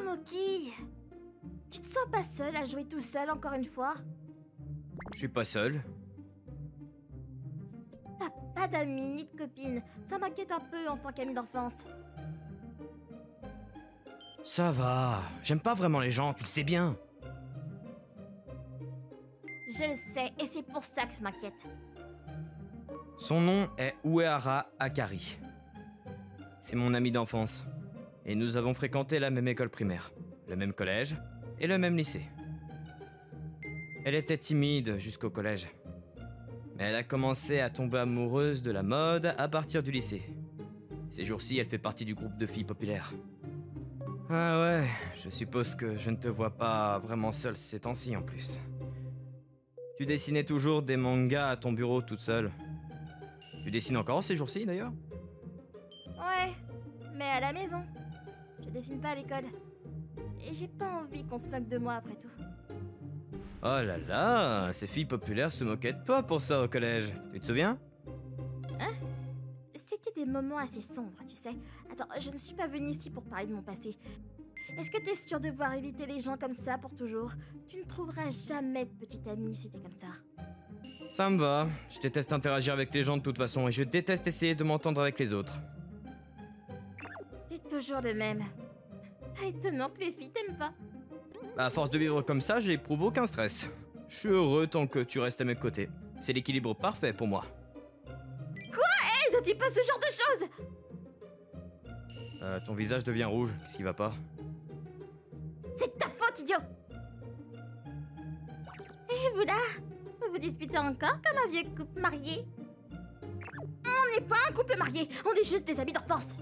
Tomoki, tu te sens pas seul à jouer tout seul encore une fois? Je suis pas seul. T'as pas d'amis ni de copines, ça m'inquiète un peu en tant qu'ami d'enfance. Ça va, j'aime pas vraiment les gens, tu le sais bien. Je le sais, et c'est pour ça que je m'inquiète. Son nom est Uehara Akari. C'est mon ami d'enfance. Et nous avons fréquenté la même école primaire, le même collège et le même lycée. Elle était timide jusqu'au collège. Mais elle a commencé à tomber amoureuse de la mode à partir du lycée. Ces jours-ci, elle fait partie du groupe de filles populaires. Ah ouais, je suppose que je ne te vois pas vraiment seule ces temps-ci en plus. Tu dessinais toujours des mangas à ton bureau toute seule. Tu dessines encore ces jours-ci d'ailleurs? Ouais, mais à la maison. Je dessine pas à l'école. Et j'ai pas envie qu'on se moque de moi après tout. Oh là là, ces filles populaires se moquaient de toi pour ça au collège. Tu te souviens? C'était des moments assez sombres, tu sais. Attends, je ne suis pas venue ici pour parler de mon passé. Est-ce que t'es sûr de vouloir éviter les gens comme ça pour toujours? Tu ne trouveras jamais de petite amie si t'es comme ça. Ça me va. Je déteste interagir avec les gens de toute façon et je déteste essayer de m'entendre avec les autres. T'es toujours le même. Pas étonnant que les filles t'aiment pas. À force de vivre comme ça, j'éprouve aucun stress. Je suis heureux tant que tu restes à mes côtés. C'est l'équilibre parfait pour moi. Hey, ne dis pas ce genre de choses! Ton visage devient rouge, qu'est-ce qui va pas? C'est ta faute, idiot! Et vous là? Vous vous disputez encore comme un vieux couple marié? On n'est pas un couple marié, on est juste des amis d'enfance!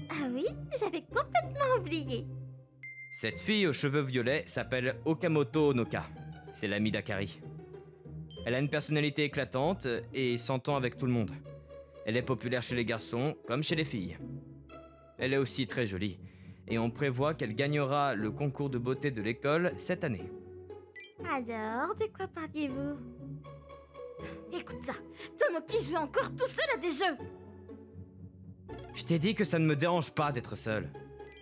Ah oui? J'avais complètement oublié. Cette fille aux cheveux violets s'appelle Okamoto Onoka. C'est l'amie d'Akari. Elle a une personnalité éclatante et s'entend avec tout le monde. Elle est populaire chez les garçons comme chez les filles. Elle est aussi très jolie. Et on prévoit qu'elle gagnera le concours de beauté de l'école cette année. Alors, de quoi parliez-vous? Écoute ça, Tomoki joue encore tout seul à des jeux! Je t'ai dit que ça ne me dérange pas d'être seul.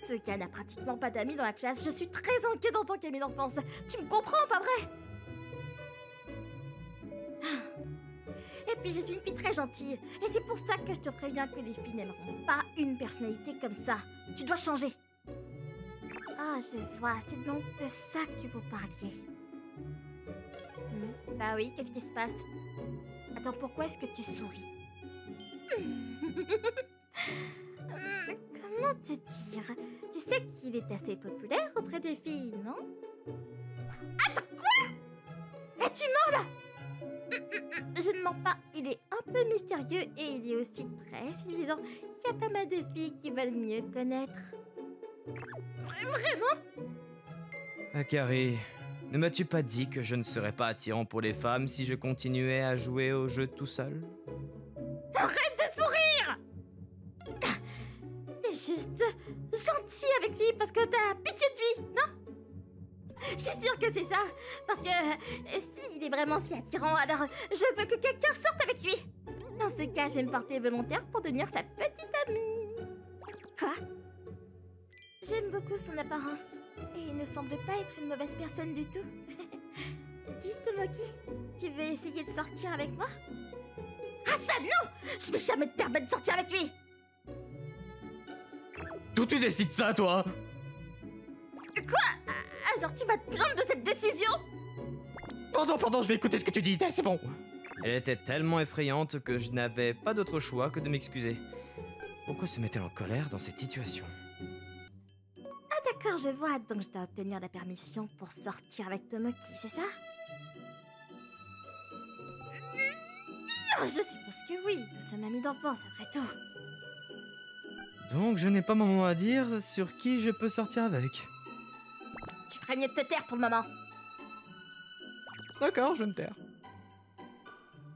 Ce gars n'a pratiquement pas d'amis dans la classe, je suis très inquiète en tant qu'ami d'enfance. Tu me comprends, pas vrai? Et puis je suis une fille très gentille, et c'est pour ça que je te préviens que les filles n'aimeront pas une personnalité comme ça. Tu dois changer. Ah, je vois, c'est donc de ça que vous parliez. Bah oui, qu'est-ce qui se passe? Attends, pourquoi est-ce que tu souris? Comment te dire? Tu sais qu'il est assez populaire auprès des filles, non? Attends, quoi? Et tu mens là? Je ne mens pas, il est un peu mystérieux et il est aussi très séduisant. Il y a pas mal de filles qui veulent mieux le connaître. Vraiment? Akari, ne m'as-tu pas dit que je ne serais pas attirant pour les femmes si je continuais à jouer au jeu tout seul? Arrête de sourire! T'es juste gentil avec lui parce que t'as pitié de lui, non? Je suis sûre que c'est ça, parce que s'il est vraiment si attirant, alors je veux que quelqu'un sorte avec lui. Dans ce cas, je vais me porter volontaire pour devenir sa petite amie. Quoi? J'aime beaucoup son apparence, et il ne semble pas être une mauvaise personne du tout. Dis, Tomoki, tu veux essayer de sortir avec moi? Ah ça non! Je vais jamais te permettre de sortir avec lui! D'où tu décides ça, toi? Quoi? Alors tu vas te plaindre de cette décision? Pardon, je vais écouter ce que tu dis, c'est bon. Elle était tellement effrayante que je n'avais pas d'autre choix que de m'excuser. Pourquoi se met-elle en colère dans cette situation? Ah d'accord, je vois, donc je dois obtenir la permission pour sortir avec Tomoki, c'est ça? Je suppose que oui, nous sommes amis d'enfance après tout. Donc je n'ai pas mon mot à dire sur qui je peux sortir avec. Tu ferais mieux de te taire pour le moment. D'accord, je vais me taire.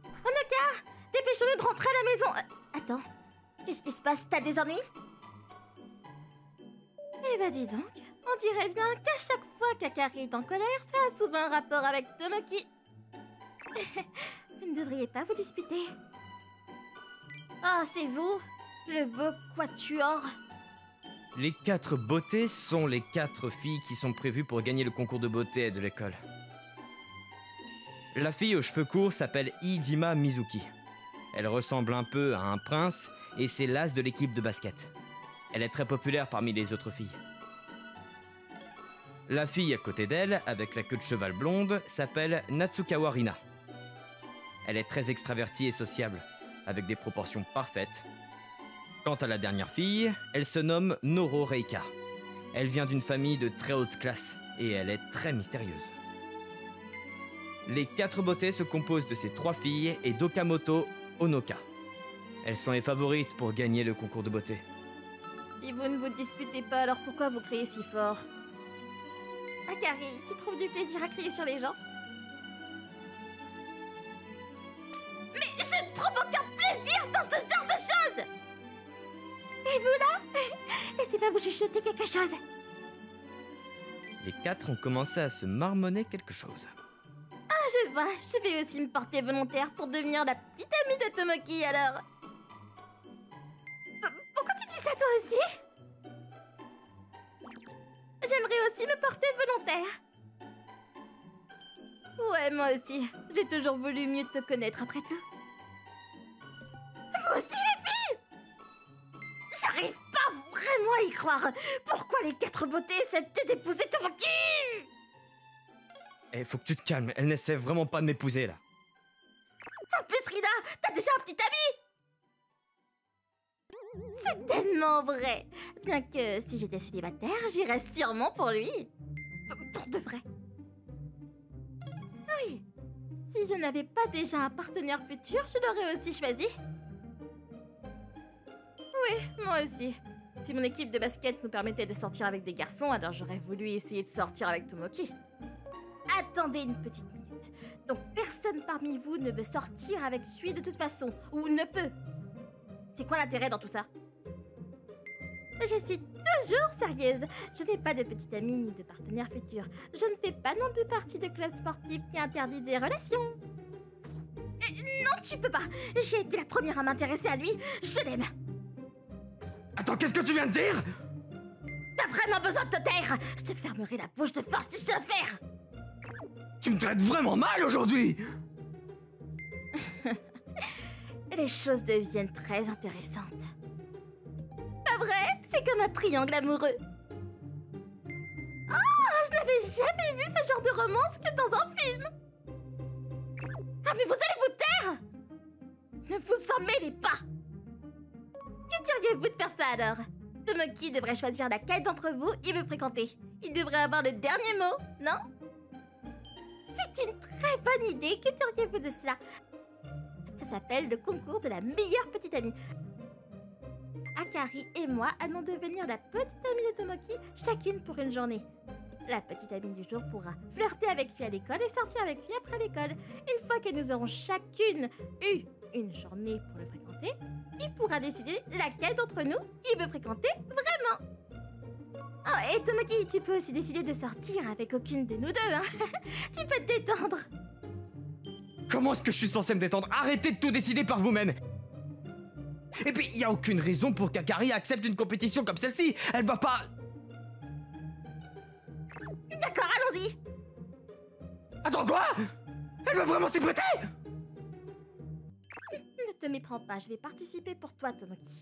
Onoka, dépêchons-nous de rentrer à la maison. Attends, qu'est-ce qui se passe? T'as des ennuis? Eh ben dis donc, on dirait bien qu'à chaque fois qu'Akari est en colère, ça a souvent un rapport avec Tomoki. Vous ne devriez pas vous disputer. Ah, c'est vous, le beau quatuor. Les 4 beautés sont les 4 filles qui sont prévues pour gagner le concours de beauté de l'école. La fille aux cheveux courts s'appelle Iijima Mizuki. Elle ressemble un peu à un prince et c'est l'as de l'équipe de basket. Elle est très populaire parmi les autres filles. La fille à côté d'elle, avec la queue de cheval blonde, s'appelle Natsukawa Rina. Elle est très extravertie et sociable, avec des proportions parfaites. Quant à la dernière fille, elle se nomme Noro Reika. Elle vient d'une famille de très haute classe et elle est très mystérieuse. Les 4 beautés se composent de ces 3 filles et d'Okamoto Onoka. Elles sont les favorites pour gagner le concours de beauté. Si vous ne vous disputez pas, alors pourquoi vous criez si fort? Akari, tu trouves du plaisir à crier sur les gens? Mais je ne trouve aucun plaisir dans ce genre de choses! Et vous là? Laissez-moi vous chuchoter quelque chose. Les 4 ont commencé à se marmonner quelque chose. Ah, je vois, je vais aussi me porter volontaire pour devenir la petite amie de Tomoki, alors. Pourquoi tu dis ça toi aussi? J'aimerais aussi me porter volontaire. Ouais, moi aussi. J'ai toujours voulu mieux te connaître après tout. Vous aussi, les filles? J'arrive pas vraiment à y croire. Pourquoi les 4 beautés essaient d'épouser Tomoki? Eh, faut que tu te calmes, elle n'essaie vraiment pas de m'épouser là. En plus, Rina, t'as déjà un petit ami? C'est tellement vrai. Bien que si j'étais célibataire, j'irais sûrement pour lui. Pour de vrai. Oui. Si je n'avais pas déjà un partenaire futur, je l'aurais aussi choisi. Oui, moi aussi. Si mon équipe de basket nous permettait de sortir avec des garçons, alors j'aurais voulu essayer de sortir avec Tomoki. Attendez une petite minute. Donc personne parmi vous ne veut sortir avec lui de toute façon, ou ne peut. C'est quoi l'intérêt dans tout ça? Je suis toujours sérieuse. Je n'ai pas de petite amie ni de partenaire futur. Je ne fais pas non plus partie de club sportif qui interdit des relations. Non, tu peux pas. J'ai été la première à m'intéresser à lui. Je l'aime. Attends, qu'est-ce que tu viens de dire? T'as vraiment besoin de te taire. Je te fermerai la bouche de force si je te faire. Tu me traites vraiment mal aujourd'hui! Les choses deviennent très intéressantes. Pas vrai? C'est comme un triangle amoureux. Oh, je n'avais jamais vu ce genre de romance que dans un film. Ah, mais vous allez vous taire! Ne vous en mêlez pas! Que diriez-vous de faire ça alors? Tomoki devrait choisir laquelle d'entre vous il veut fréquenter. Il devrait avoir le dernier mot, non? C'est une très bonne idée. Que diriez-vous de cela? Ça s'appelle le concours de la meilleure petite amie. Akari et moi allons devenir la petite amie de Tomoki, chacune pour une journée. La petite amie du jour pourra flirter avec lui à l'école et sortir avec lui après l'école. Une fois que nous aurons chacune eu une journée pour le fréquenter, il pourra décider laquelle d'entre nous il veut fréquenter vraiment. Oh, et Tomoki, tu peux aussi décider de sortir avec aucune de nous deux, hein. Tu peux te détendre. Comment est-ce que je suis censé me détendre? Arrêtez de tout décider par vous-même! Et puis, il n'y a aucune raison pour qu'Akari accepte une compétition comme celle-ci! Elle va pas... D'accord, allons-y. Attends, quoi? Elle va vraiment s'y prêter? Ne te méprends pas, je vais participer pour toi, Tomoki.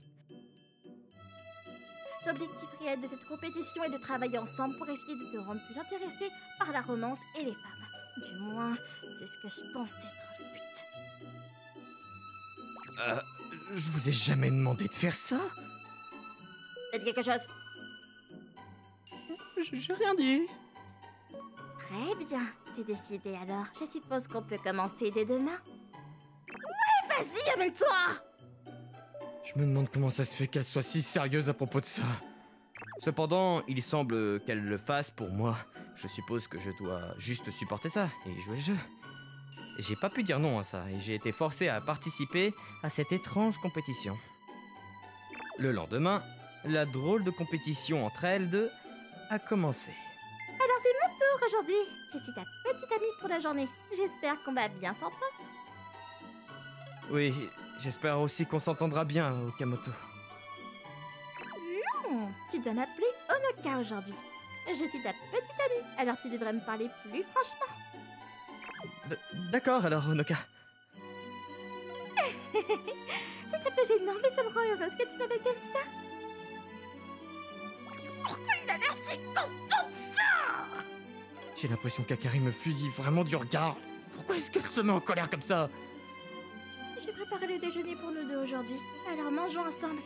L'objectif réel de cette compétition est de travailler ensemble pour essayer de te rendre plus intéressé par la romance et les femmes. Du moins, c'est ce que je pense être le but. Je vous ai jamais demandé de faire ça? T'as dit quelque chose? J'ai rien dit. Très bien, c'est décidé alors. Je suppose qu'on peut commencer dès demain. Ouais, vas-y, amène-toi! Je me demande comment ça se fait qu'elle soit si sérieuse à propos de ça. Cependant, il semble qu'elle le fasse pour moi. Je suppose que je dois juste supporter ça et jouer le jeu. J'ai pas pu dire non à ça et j'ai été forcé à participer à cette étrange compétition. Le lendemain, la drôle de compétition entre elles deux a commencé. Alors c'est mon tour aujourd'hui. Je suis ta petite amie pour la journée. J'espère qu'on va bien s'entendre. Oui, j'espère aussi qu'on s'entendra bien, Okamoto. Non, tu dois m'appeler Honoka aujourd'hui. Je suis ta petite amie, alors tu devrais me parler plus franchement. D'accord alors, Honoka. C'est un peu gênant, mais ça me rend heureuse que tu m'appelles comme ça. Pourquoi il a l'air si content de ça? J'ai l'impression qu'Akari me fusille vraiment du regard. Pourquoi est-ce qu'elle se met en colère comme ça? J'ai préparé le déjeuner pour nous deux aujourd'hui, alors mangeons ensemble.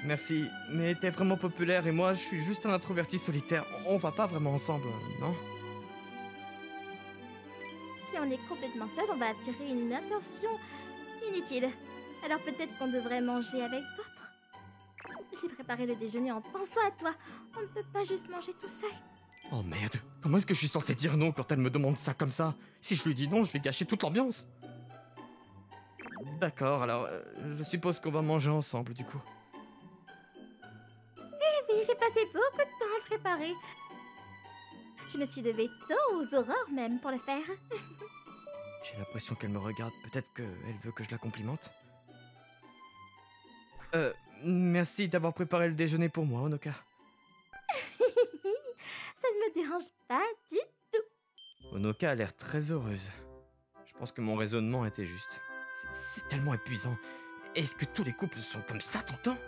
Merci, mais t'es vraiment populaire et moi je suis juste un introverti solitaire. On va pas vraiment ensemble, non? Si on est complètement seul, on va attirer une attention inutile. Alors peut-être qu'on devrait manger avec d'autres. J'ai préparé le déjeuner en pensant à toi. On ne peut pas juste manger tout seul. Oh merde, comment est-ce que je suis censé dire non quand elle me demande ça comme ça? Si je lui dis non, je vais gâcher toute l'ambiance. D'accord, alors je suppose qu'on va manger ensemble du coup. Oui, j'ai passé beaucoup de temps à le préparer. Je me suis levée tôt, aux aurores même, pour le faire. J'ai l'impression qu'elle me regarde, peut-être qu'elle veut que je la complimente. Merci d'avoir préparé le déjeuner pour moi, Honoka. Ça ne me dérange pas du tout. Honoka a l'air très heureuse. Je pense que mon raisonnement était juste. C'est tellement épuisant. Est-ce que tous les couples sont comme ça tout le temps?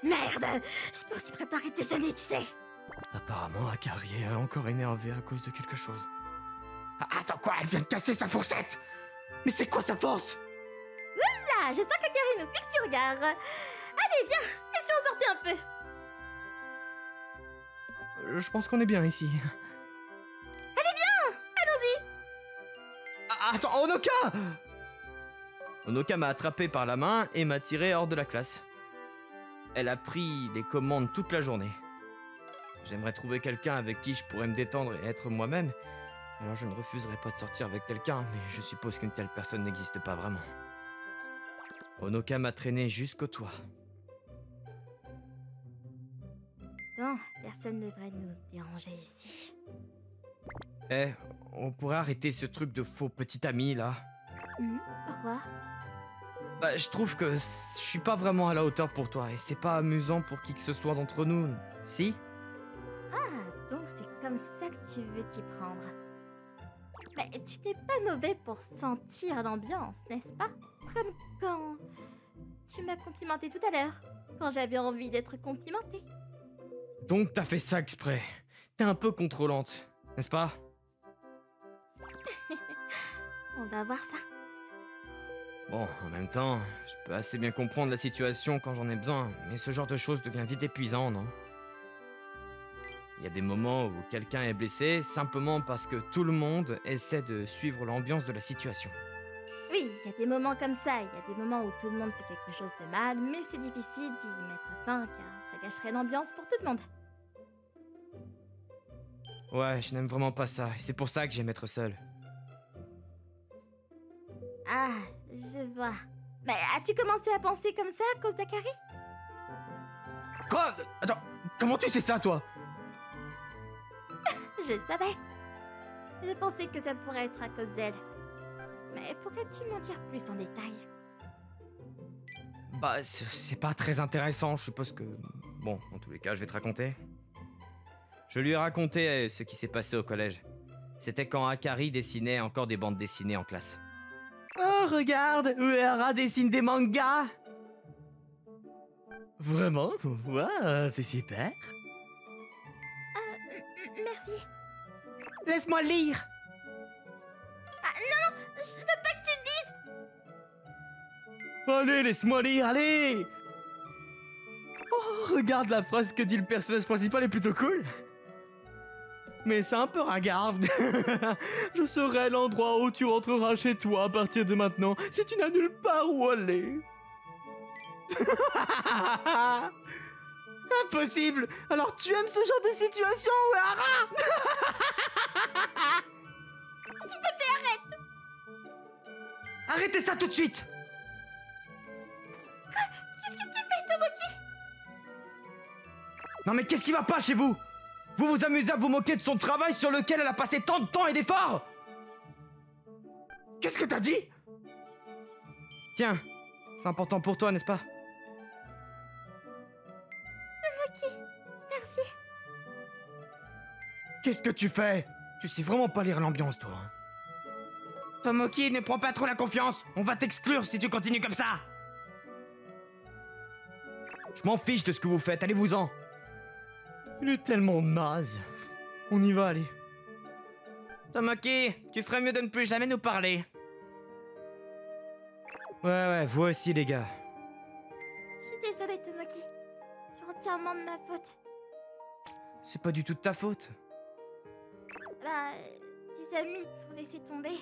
Merde, je peux aussi préparer le déjeuner, tu sais. Apparemment, Akari est encore énervée à cause de quelque chose. Ah, attends quoi? Elle vient de casser sa fourchette! Mais c'est quoi sa force? Là, je sens que Karine nous pique du regard. Allez, viens, et si on sortait un peu? Je pense qu'on est bien ici. Allez, viens, allons-y. Ah, attends, Honoka! Honoka m'a attrapé par la main et m'a tiré hors de la classe. Elle a pris les commandes toute la journée. J'aimerais trouver quelqu'un avec qui je pourrais me détendre et être moi-même. Alors je ne refuserai pas de sortir avec quelqu'un, mais je suppose qu'une telle personne n'existe pas vraiment. Honoka m'a traîné jusqu'au toit. Non, personne ne devrait nous déranger ici. Eh, on pourrait arrêter ce truc de faux petit ami, là? Pourquoi? Bah, je trouve que je suis pas vraiment à la hauteur pour toi, et c'est pas amusant pour qui que ce soit d'entre nous, si? Ah, donc c'est comme ça que tu veux t'y prendre. Mais tu n'es pas mauvais pour sentir l'ambiance, n'est-ce pas? Comme quand tu m'as complimenté tout à l'heure, quand j'avais envie d'être complimentée. Donc t'as fait ça exprès. T'es un peu contrôlante, n'est-ce pas? On va voir ça. Bon, en même temps, je peux assez bien comprendre la situation quand j'en ai besoin, mais ce genre de choses devient vite épuisant, non? Il y a des moments où quelqu'un est blessé simplement parce que tout le monde essaie de suivre l'ambiance de la situation. Oui, il y a des moments comme ça, il y a des moments où tout le monde fait quelque chose de mal, mais c'est difficile d'y mettre fin car ça gâcherait l'ambiance pour tout le monde. Ouais, je n'aime vraiment pas ça, et c'est pour ça que j'aime être seul. Ah, je vois. Mais as-tu commencé à penser comme ça à cause d'Akari? Quoi? Attends, comment tu sais ça, toi? Je le savais. Je pensais que ça pourrait être à cause d'elle. Mais pourrais-tu m'en dire plus en détail? Bah, c'est pas très intéressant, je suppose que... Bon, en tous les cas, je vais te raconter. Je lui ai raconté ce qui s'est passé au collège. C'était quand Akari dessinait encore des bandes dessinées en classe. Oh, regarde, Uehara dessine des mangas! Vraiment? Wow, c'est super! Merci. Laisse-moi lire! Ah non, je veux pas que tu le dises! Allez, laisse-moi lire, allez! Oh, regarde la phrase que dit le personnage principal est plutôt cool! Mais c'est un peu ringarde. Je serai l'endroit où tu rentreras chez toi à partir de maintenant si tu n'as nulle part où aller. Impossible! Alors tu aimes ce genre de situation, Uehara? S'il te plaît, arrête! Arrêtez ça tout de suite! Qu'est-ce que tu fais, Tomoki? Non mais qu'est-ce qui va pas chez vous? Vous vous amusez à vous moquer de son travail sur lequel elle a passé tant de temps et d'efforts? Qu'est-ce que t'as dit? Tiens, c'est important pour toi, n'est-ce pas? Tomoki. Merci. Qu'est-ce que tu fais? Tu sais vraiment pas lire l'ambiance, toi. Tomoki, ne prends pas trop la confiance. On va t'exclure si tu continues comme ça. Je m'en fiche de ce que vous faites, allez-vous-en. Il est tellement naze. On y va, allez. Tomoki, tu ferais mieux de ne plus jamais nous parler. Ouais, vous aussi, les gars. Je suis désolée, Tomoki. C'est entièrement de ma faute. C'est pas du tout de ta faute. Bah, tes amis t'ont laissé tomber.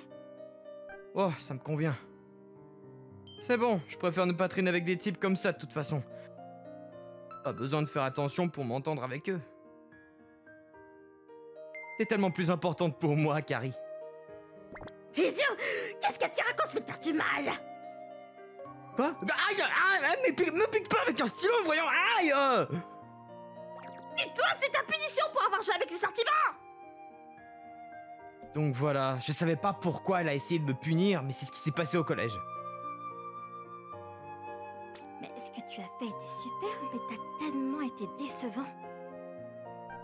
Oh, ça me convient. C'est bon, je préfère ne pas traîner avec des types comme ça de toute façon. Pas besoin de faire attention pour m'entendre avec eux. T'es tellement plus importante pour moi, Kari. Idiot! Qu'est-ce que tu racontes? Je vais te faire du mal! Quoi? Aïe! Me pique pas avec un stylo, voyons! Aïe! Et toi, c'est ta punition pour avoir joué avec les sentiments! Donc voilà, je savais pas pourquoi elle a essayé de me punir, mais c'est ce qui s'est passé au collège. Mais ce que tu as fait était super, mais t'as tellement été décevant.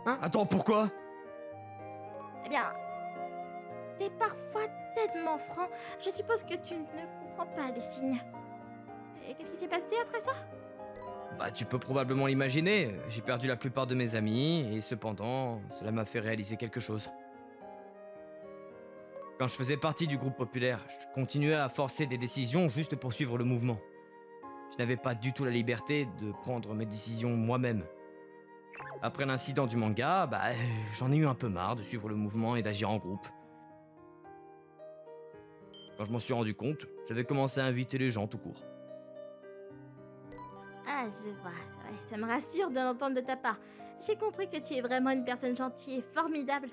Hein? Attends, pourquoi? Eh bien, t'es parfois tellement franc, je suppose que tu ne comprends pas les signes. Et qu'est-ce qui s'est passé après ça? Bah, tu peux probablement l'imaginer, j'ai perdu la plupart de mes amis, et cependant, cela m'a fait réaliser quelque chose. Quand je faisais partie du groupe populaire, je continuais à forcer des décisions juste pour suivre le mouvement. Je n'avais pas du tout la liberté de prendre mes décisions moi-même. Après l'incident du manga, bah, j'en ai eu un peu marre de suivre le mouvement et d'agir en groupe. Quand je m'en suis rendu compte, j'avais commencé à inviter les gens tout court. Ah, je vois. Ouais, ça me rassure de l'entendre de ta part. J'ai compris que tu es vraiment une personne gentille et formidable.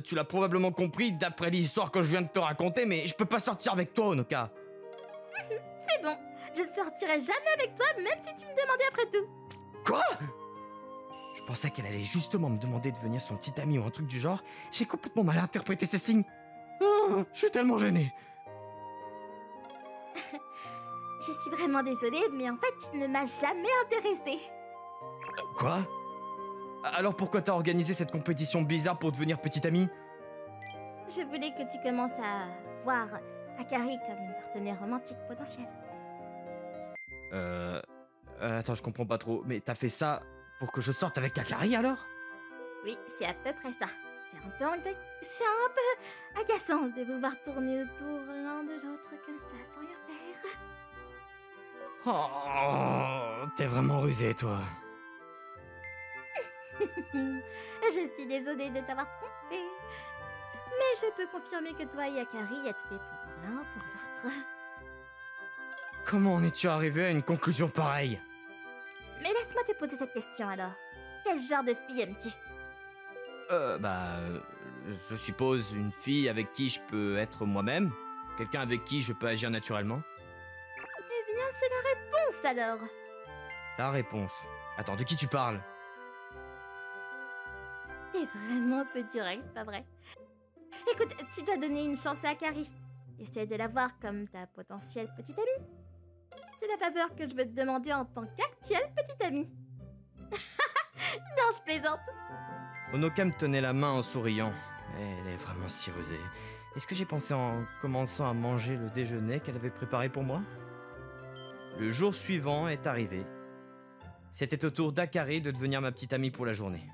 Tu l'as probablement compris d'après l'histoire que je viens de te raconter, mais je peux pas sortir avec toi, Onoka. C'est bon, je ne sortirai jamais avec toi, même si tu me demandais après tout. Quoi? Je pensais qu'elle allait justement me demander de devenir son petit ami ou un truc du genre. J'ai complètement mal interprété ces signes. Oh, je suis tellement gêné. Je suis vraiment désolée, mais en fait, tu ne m'as jamais intéressée. Quoi? Alors pourquoi t'as organisé cette compétition bizarre pour devenir petite amie? Je voulais que tu commences à voir Akari comme une partenaire romantique potentielle. Attends, je comprends pas trop. Mais t'as fait ça pour que je sorte avec Akari alors? Oui, c'est à peu près ça. C'est un peu agaçant de vous voir tourner autour l'un de l'autre comme ça, sans rien faire. Oh, t'es vraiment rusé, toi. Je suis désolée de t'avoir trompé. Mais je peux confirmer que toi et Akari êtes faits pour l'un pour l'autre. Comment en es-tu arrivé à une conclusion pareille? Mais laisse-moi te poser cette question alors. Quel genre de fille aimes-tu? Je suppose une fille avec qui je peux être moi-même. Quelqu'un avec qui je peux agir naturellement. Eh bien, c'est la réponse alors. La réponse. Attends, de qui tu parles? T'es vraiment un peu direct, pas vrai? Écoute, tu dois donner une chance à Akari. Essaie de la voir comme ta potentielle petite amie. C'est la faveur que je veux te demander en tant qu'actuelle petite amie. Non, je plaisante. Onoka me tenait la main en souriant. Elle est vraiment si rusée. Est-ce que j'ai pensé en commençant à manger le déjeuner qu'elle avait préparé pour moi? Le jour suivant est arrivé. C'était au tour d'Akari de devenir ma petite amie pour la journée.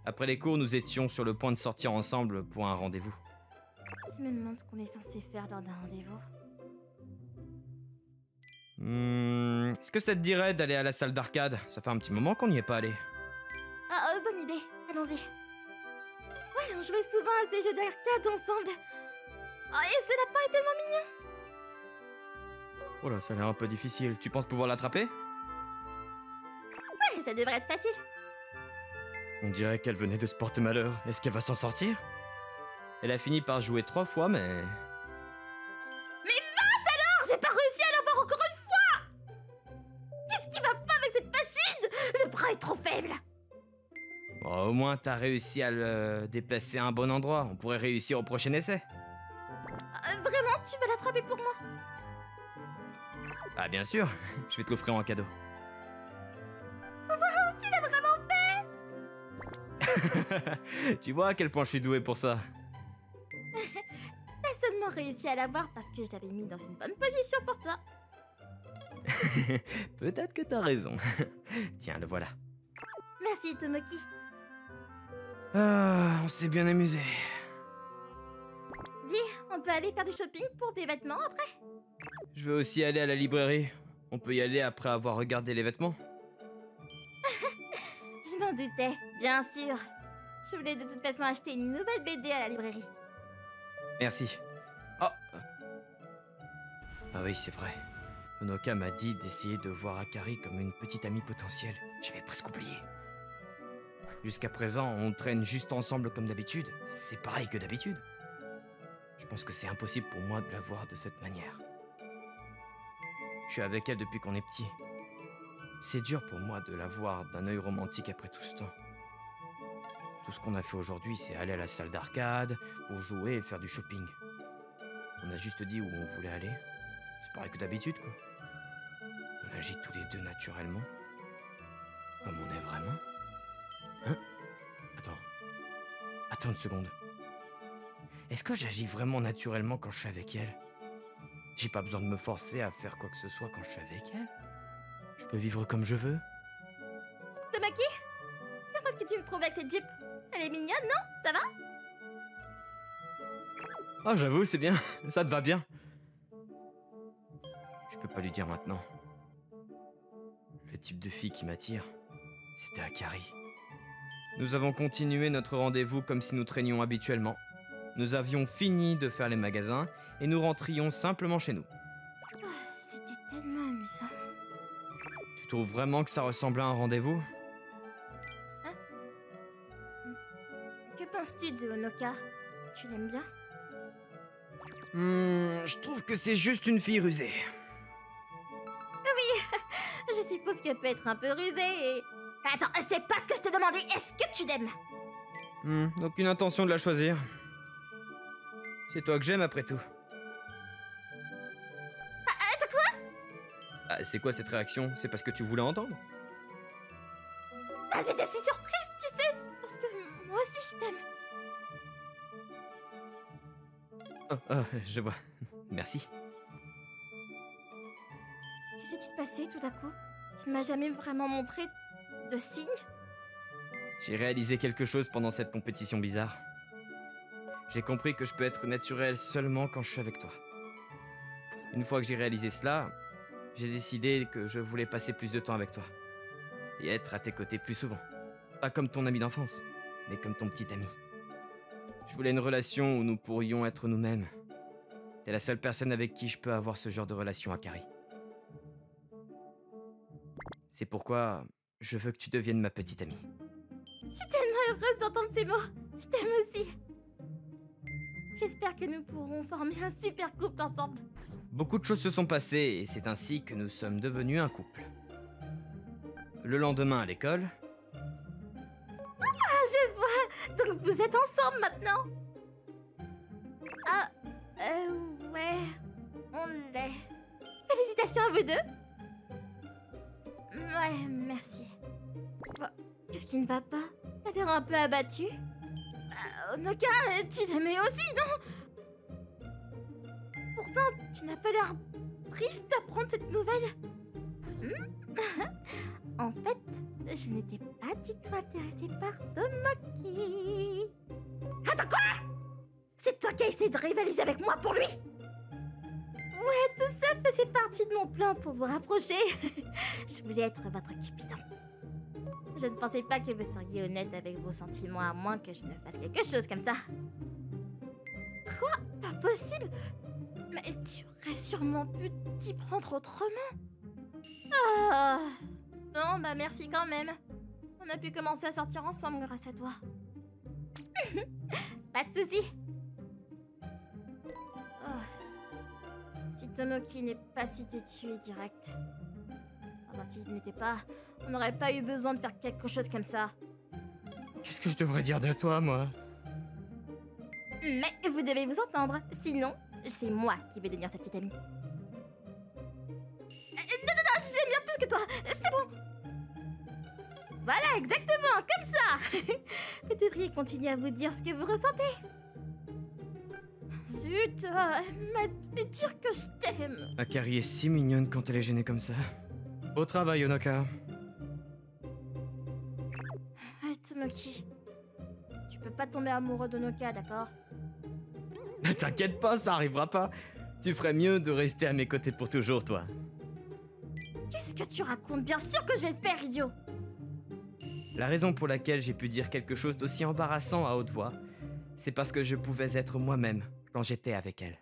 Après les cours, nous étions sur le point de sortir ensemble pour un rendez-vous. Je me demande ce qu'on est censé faire lors d'un rendez-vous. Est-ce que ça te dirait d'aller à la salle d'arcade? Ça fait un petit moment qu'on n'y est pas allé. Ah, bonne idée. Allons-y. Ouais, on jouait souvent à ces jeux d'arcade ensemble. Oh, et ce lapin est tellement mignon. Oh là, ça a l'air un peu difficile. Tu penses pouvoir l'attraper? Ouais, ça devrait être facile. On dirait qu'elle venait de se porter malheur. Est-ce qu'elle va s'en sortir? Elle a fini par jouer 3 fois, mais... Mais mince alors! J'ai pas réussi à l'avoir encore une fois! Qu'est-ce qui va pas avec cette machine? Le bras est trop faible. Bon, au moins, t'as réussi à le déplacer à un bon endroit. On pourrait réussir au prochain essai. Vraiment, tu vas l'attraper pour moi? Ah, bien sûr. Je vais te l'offrir en cadeau. Tu vois à quel point je suis doué pour ça. T'as seulement réussi à l'avoir parce que je l'avais mis dans une bonne position pour toi. Peut-être que t'as raison. Tiens, le voilà. Merci, Tomoki. Ah, on s'est bien amusé. Dis, on peut aller faire du shopping pour des vêtements après? Je veux aussi aller à la librairie. On peut y aller après avoir regardé les vêtements. Je m'en doutais, bien sûr. Je voulais de toute façon acheter une nouvelle BD à la librairie. Merci. Oh. Ah oui, c'est vrai. Honoka m'a dit d'essayer de voir Akari comme une petite amie potentielle. J'avais presque oublié. Jusqu'à présent, on traîne juste ensemble comme d'habitude. C'est pareil que d'habitude. Je pense que c'est impossible pour moi de la voir de cette manière. Je suis avec elle depuis qu'on est petit. C'est dur pour moi de la voir d'un œil romantique après tout ce temps. Tout ce qu'on a fait aujourd'hui, c'est aller à la salle d'arcade pour jouer et faire du shopping. On a juste dit où on voulait aller. C'est pareil que d'habitude, quoi. On agit tous les deux naturellement. Comme on est vraiment. Hein? Attends une seconde. Est-ce que j'agis vraiment naturellement quand je suis avec elle? J'ai pas besoin de me forcer à faire quoi que ce soit quand je suis avec elle. Je peux vivre comme je veux. Tomoki, comment est-ce que tu me trouves avec cette jupe? Elle est mignonne, non? Ça va? Oh, j'avoue, c'est bien. Ça te va bien. Je peux pas lui dire maintenant. Le type de fille qui m'attire, c'était Akari. Nous avons continué notre rendez-vous comme si nous traînions habituellement. Nous avions fini de faire les magasins et nous rentrions simplement chez nous. Oh, c'était tellement amusant. Tu trouves vraiment que ça ressemble à un rendez-vous? Que penses-tu de Honoka? Tu l'aimes bien? Je trouve que c'est juste une fille rusée. Je suppose qu'elle peut être un peu rusée et... Attends, c'est pas ce que je t'ai demandé. Est-ce que tu l'aimes? Aucune intention de la choisir. C'est toi que j'aime après tout. Attends quoi? Ah, c'est quoi cette réaction? C'est parce que tu voulais entendre? Ah, j'étais si surprise, tu sais, parce que moi aussi je t'aime. Oh, je vois. Merci. Que s'est-il passé tout à coup? Tu ne m'as jamais vraiment montré de signes? J'ai réalisé quelque chose pendant cette compétition bizarre. J'ai compris que je peux être naturel seulement quand je suis avec toi. Une fois que j'ai réalisé cela, j'ai décidé que je voulais passer plus de temps avec toi. Et être à tes côtés plus souvent. Pas comme ton ami d'enfance, mais comme ton petit ami. Je voulais une relation où nous pourrions être nous-mêmes. T'es la seule personne avec qui je peux avoir ce genre de relation, Akari. C'est pourquoi je veux que tu deviennes ma petite amie. Je suis tellement heureuse d'entendre ces mots. Je t'aime aussi. J'espère que nous pourrons former un super couple ensemble. Beaucoup de choses se sont passées et c'est ainsi que nous sommes devenus un couple. Le lendemain à l'école... Ah, je vois. Donc vous êtes ensemble maintenant? Ah, ouais, on l'est. Félicitations à vous deux. Ouais, merci. Bah, qu'est-ce qui ne va pas? Elle a l'air un peu abattue. Honoka, tu l'aimais aussi, non? Pourtant, tu n'as pas l'air triste d'apprendre cette nouvelle. En fait, je n'étais pas du tout intéressée par Tomoki. Attends, quoi? C'est toi qui as essayé de rivaliser avec moi pour lui? Ouais, tout ça faisait partie de mon plan pour vous rapprocher. Je voulais être votre cupidon. Je ne pensais pas que vous seriez honnête avec vos sentiments à moins que je ne fasse quelque chose comme ça. Quoi? Pas possible? Mais tu aurais sûrement pu t'y prendre autrement. Ah. Non, bah merci quand même. On a pu commencer à sortir ensemble grâce à toi. Pas de soucis. Oh. Si Tomoki n'est pas si têtu et direct... Enfin, s'il n'était pas, on n'aurait pas eu besoin de faire quelque chose comme ça. Qu'est-ce que je devrais dire de toi, moi? Mais vous devez vous entendre, sinon, c'est moi qui vais devenir sa petite amie. Non, j'aime bien plus que toi, c'est bon. Voilà, exactement, comme ça. Vous devriez continuer à vous dire ce que vous ressentez. Zut, elle m'a fait dire que je t'aime. Akari est si mignonne quand elle est gênée comme ça. Au travail, Onoka. Tomoki, tu peux pas tomber amoureux de Noka, d'accord? Ne t'inquiète pas, ça arrivera pas. Tu ferais mieux de rester à mes côtés pour toujours, toi. Qu'est-ce que tu racontes? Bien sûr que je vais le faire, idiot! La raison pour laquelle j'ai pu dire quelque chose d'aussi embarrassant à haute voix, c'est parce que je pouvais être moi-même quand j'étais avec elle.